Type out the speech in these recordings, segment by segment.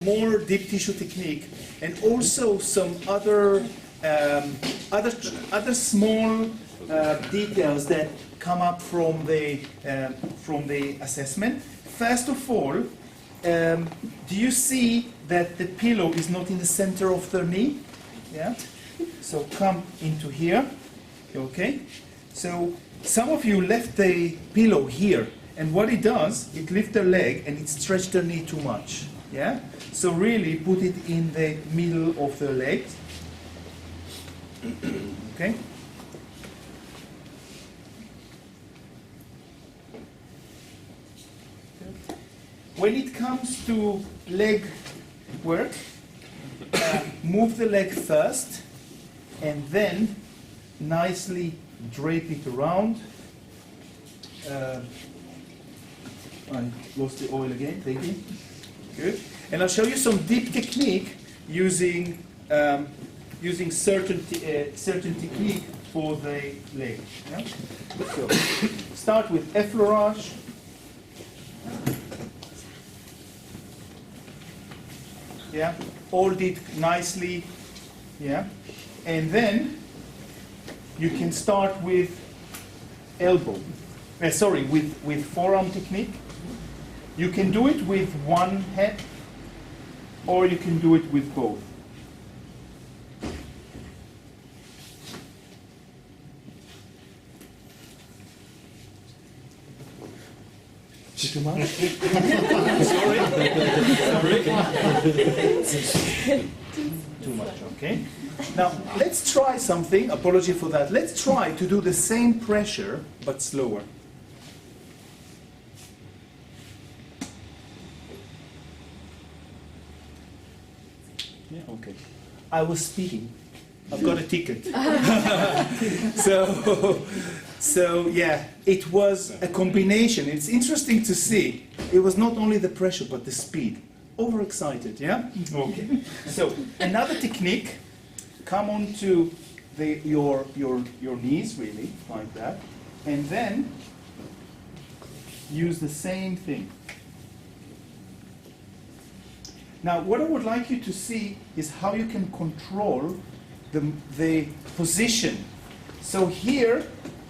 more deep tissue technique, and also some other other small details that come up from the assessment. First of all, do you see that the pillow is not in the center of the knee? Yeah. So come into here. Okay. So some of you left the pillow here, and what it does, it lifts the leg and it stretches the knee too much. Yeah. So really put it in the middle of the legs. Okay. When it comes to leg work, move the leg first and then nicely drape it around. I lost the oil again, thank you. Good. And I'll show you some deep technique using certain technique for the leg. Yeah? So start with Effleurage. Yeah, hold it nicely. Yeah, and then you can start with elbow. With forearm technique. You can do it with one hand, or you can do it with both. Too much? Sorry. Too much, okay. Now, let's try something. Apology for that. Let's try to do the same pressure, but slower. Yeah, okay. I was speeding. I've got a ticket. So yeah, it was a combination. It's interesting to see. It was not only the pressure, but the speed. Overexcited, yeah? Okay. So another technique, come onto your knees, really, like that, and then use the same thing. Now, what I would like you to see is how you can control the position. So here,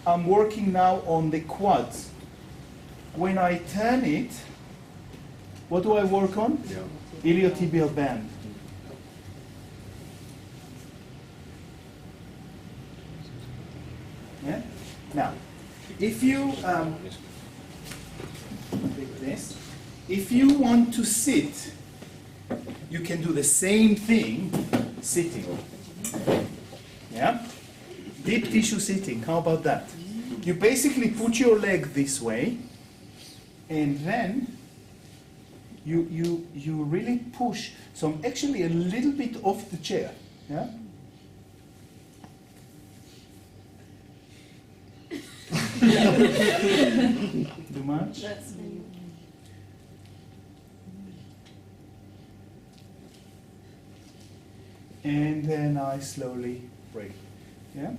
I'm working now on the quads. When I turn it, what do I work on? Yeah. Iliotibial band. Yeah? Now, if you take this, if you want to sit, you can do the same thing sitting. Yeah? Deep tissue sitting, how about that? You basically put your leg this way, and then you really push. So I'm actually a little bit off the chair. Yeah? Too much? And then I slowly break. Yeah?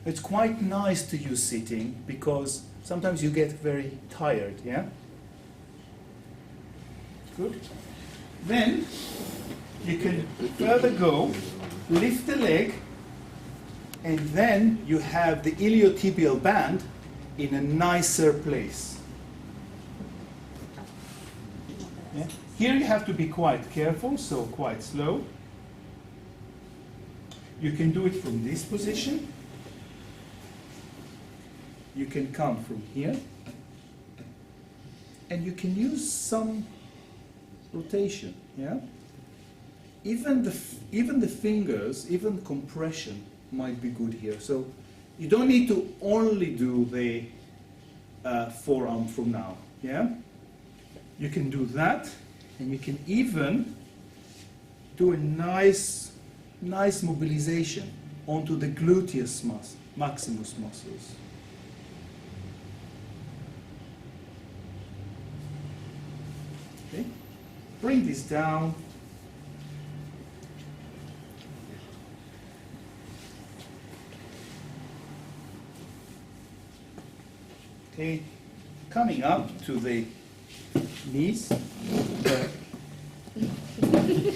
It's quite nice to use sitting because sometimes you get very tired, yeah? Good. Then you can further go, lift the leg, and then you have the iliotibial band in a nicer place. Yeah? Here you have to be quite careful, so quite slow. You can do it from this position. You can come from here. And you can use some rotation, yeah? Even the fingers, even compression might be good here. So you don't need to only do the forearm from now, yeah? You can do that, and you can even do a nice mobilization onto the gluteus maximus muscles. Okay, bring this down. Okay, coming up to the knees.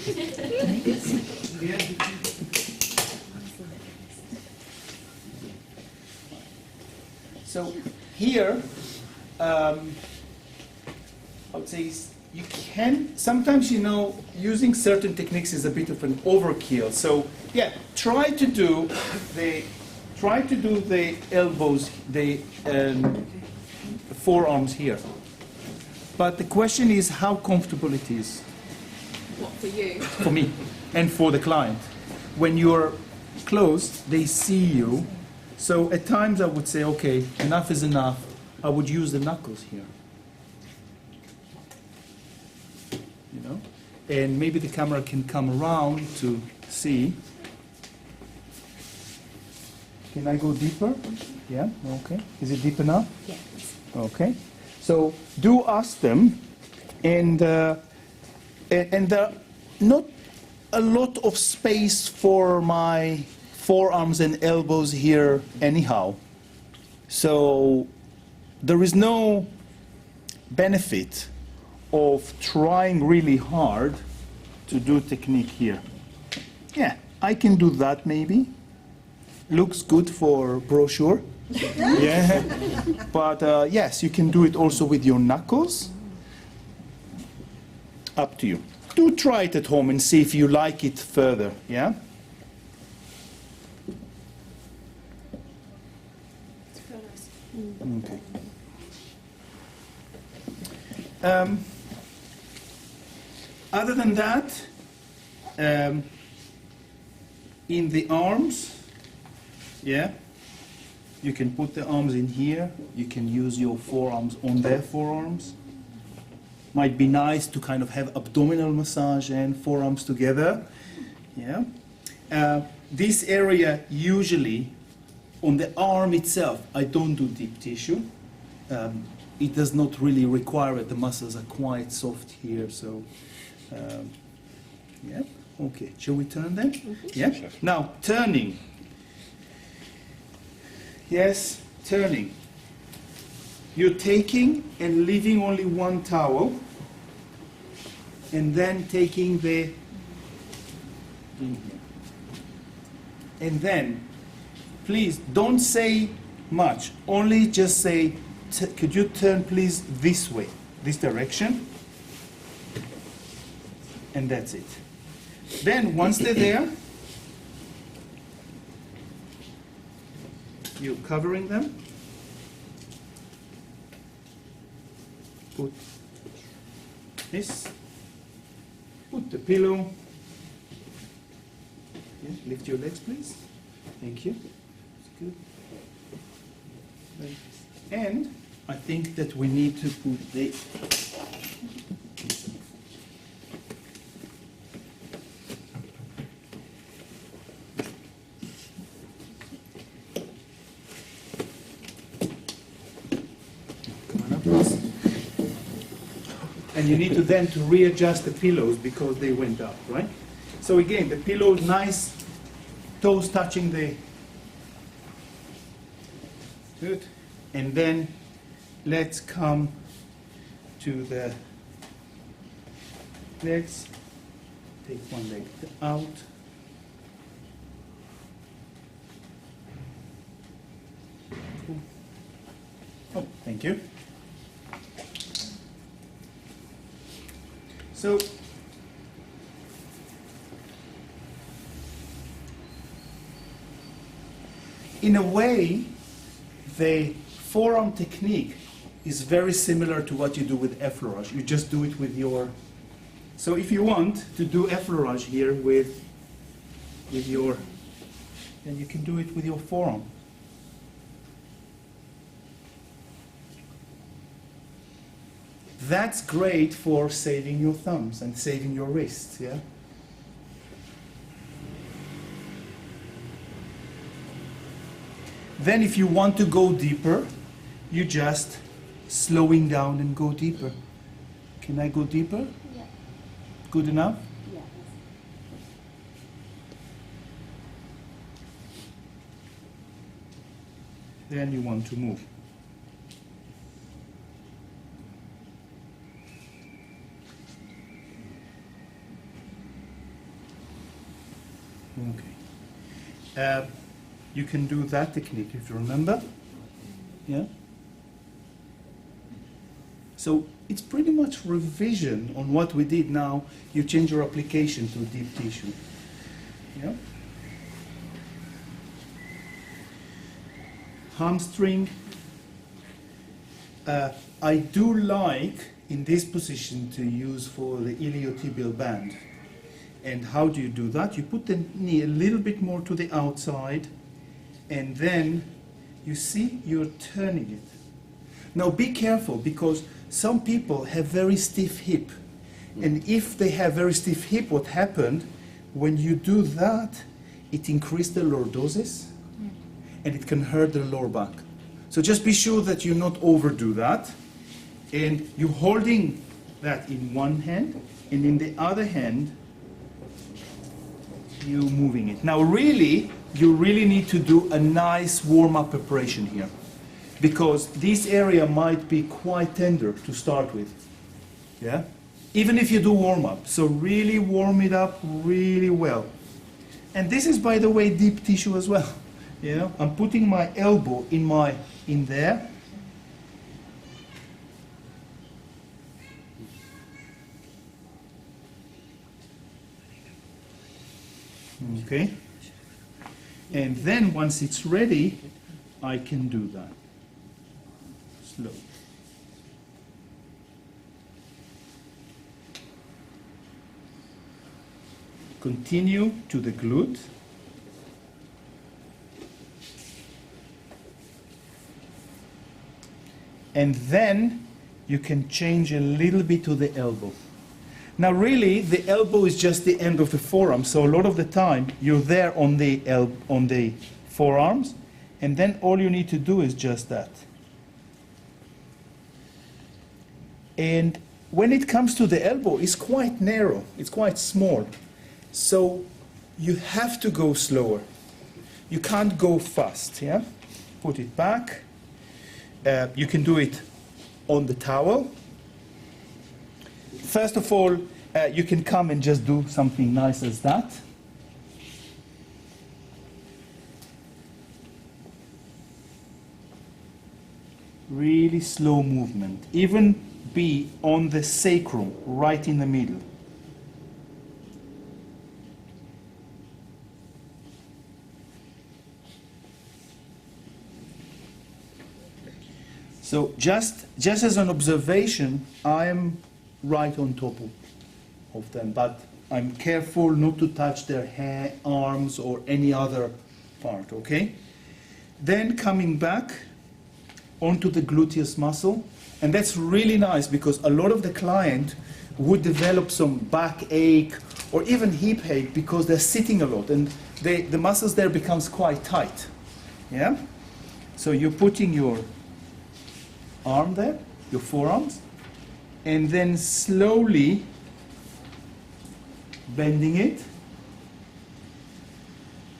Yeah. So here, I would say you can, sometimes, you know, using certain techniques is a bit of an overkill. So yeah, try to do the elbows, the forearms here. But the question is how comfortable it is. What, for you? For me and for the client. When you're close, they see you. So at times I would say, okay, enough is enough. I would use the knuckles here. You know? And maybe the camera can come around to see. Can I go deeper? Yeah, okay. Is it deep enough? Yes. Okay. So do ask them, and there are not a lot of space for my forearms and elbows here anyhow. So there is no benefit of trying really hard to do technique here. Yeah, I can do that maybe. Looks good for brochure. Yeah, but yes, you can do it also with your knuckles. Up to you. Do try it at home and see if you like it further, yeah? Okay. Other than that, in the arms, yeah, you can put the arms in here. You can use your forearms on their forearms. Might be nice to kind of have abdominal massage and forearms together. Yeah. This area usually, on the arm itself, I don't do deep tissue. It does not really require it. The muscles are quite soft here, so yeah. Okay. Shall we turn then? Mm-hmm. Yeah. Now turning. Yes, turning. You're taking and leaving only one towel, and then taking the in here. And then, please don't say much. Only just say, could you turn please this way, this direction? And that's it. Then once they're there, you're covering them. Put this. Put the pillow. Yeah, lift your legs, please. Thank you. That's good. Right. And I think that we need to put the and you need to then to readjust the pillows because they went up, right? So again, the pillow, nice, toes touching the, good. And then let's come to the legs. Take one leg out. Cool. Oh, thank you. So, in a way, the forearm technique is very similar to what you do with Effleurage. You just do it with your... So if you want to do Effleurage here with your... then you can do it with your forearm. That's great for saving your thumbs and saving your wrists, yeah? Then if you want to go deeper, you just slowing down and go deeper. Can I go deeper? Yeah. Good enough? Yeah. Then you want to move. Okay. You can do that technique if you remember. Yeah? So it's pretty much revision on what we did now. You change your application to deep tissue. Yeah? Hamstring. I do like in this position to use for the iliotibial band. And how do you do that? You put the knee a little bit more to the outside, and then you see you're turning it. Now be careful, because some people have very stiff hip. And if they have very stiff hip, what happened, when you do that, it increases the lordosis, and it can hurt the lower back. So just be sure that you not overdo that. And you're holding that in one hand, and in the other hand, you're moving it. Now really, you really need to do a nice warm-up preparation here, because this area might be quite tender to start with. Yeah? Even if you do warm-up. So really warm it up really well. And this is, by the way, deep tissue as well. You know, I'm putting my elbow in there. Okay. And then once it's ready, I can do that. Slow. Continue to the glute. And then you can change a little bit to the elbow. Now really, the elbow is just the end of the forearm, so a lot of the time you're there on the forearms, and then all you need to do is just that. And when it comes to the elbow, it's quite narrow, it's quite small. So you have to go slower. You can't go fast, yeah? Put it back. You can do it on the towel. First of all, you can come and just do something nice as that. Really slow movement. Even be on the sacrum, right in the middle. So just as an observation, I'm right on top of them, but I'm careful not to touch their arms or any other part, okay? Then coming back onto the gluteus muscle, and that's really nice because a lot of the client would develop some back ache or even hip ache because they're sitting a lot, and the muscles there becomes quite tight, yeah? So you're putting your arm there, your forearms, and then slowly bending it,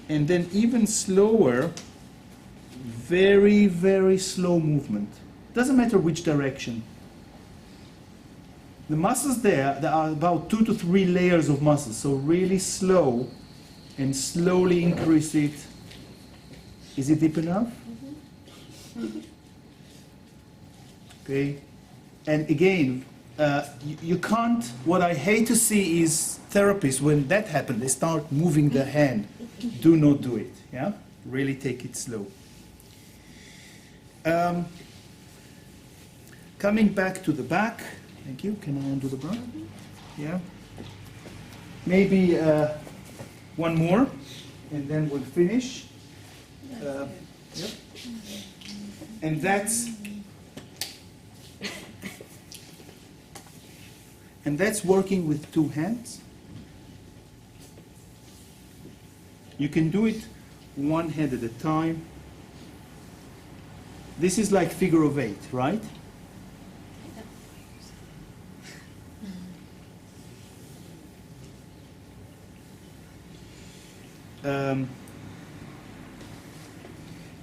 and then even slower, very, very slow movement. Doesn't matter which direction. The muscles there are about 2 to 3 layers of muscles, so really slow and slowly increase it. Is it deep enough? Okay, and again, you can't, what I hate to see is therapists, when that happens, they start moving their hand. Do not do it, yeah? Really take it slow. Coming back to the back, thank you, can I undo the bra? Yeah. Maybe one more, and then we'll finish. Yep. And that's working with 2 hands. You can do it one hand at a time. This is like figure of 8, right?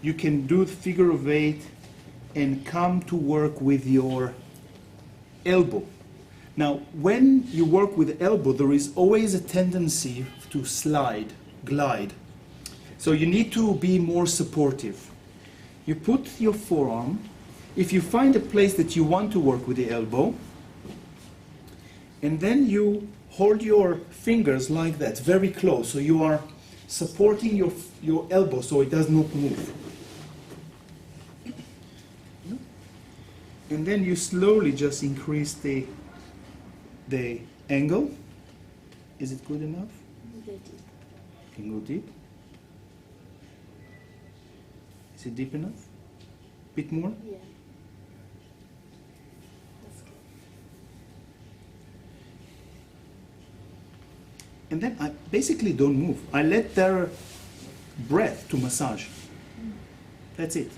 You can do the figure of 8 and come to work with your elbow. Now, when you work with the elbow, there is always a tendency to slide, glide. So you need to be more supportive. You put your forearm, if you find a place that you want to work with the elbow, and then you hold your fingers like that, very close, so you are supporting your elbow so it does not move. And then you slowly just increase the angle. Is it good enough? Good. Can go deep. Is it deep enough? Bit more? Yeah. That's good. And then I basically don't move. I let their breath to massage. That's it.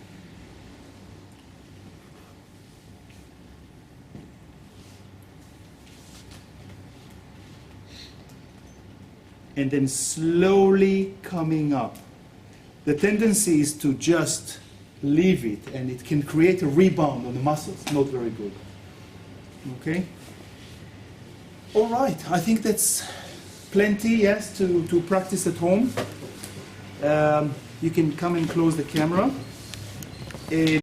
And then slowly coming up. The tendency is to just leave it, and it can create a rebound on the muscles. Not very good. Okay? All right, I think that's plenty, yes, to practice at home. You can come and close the camera.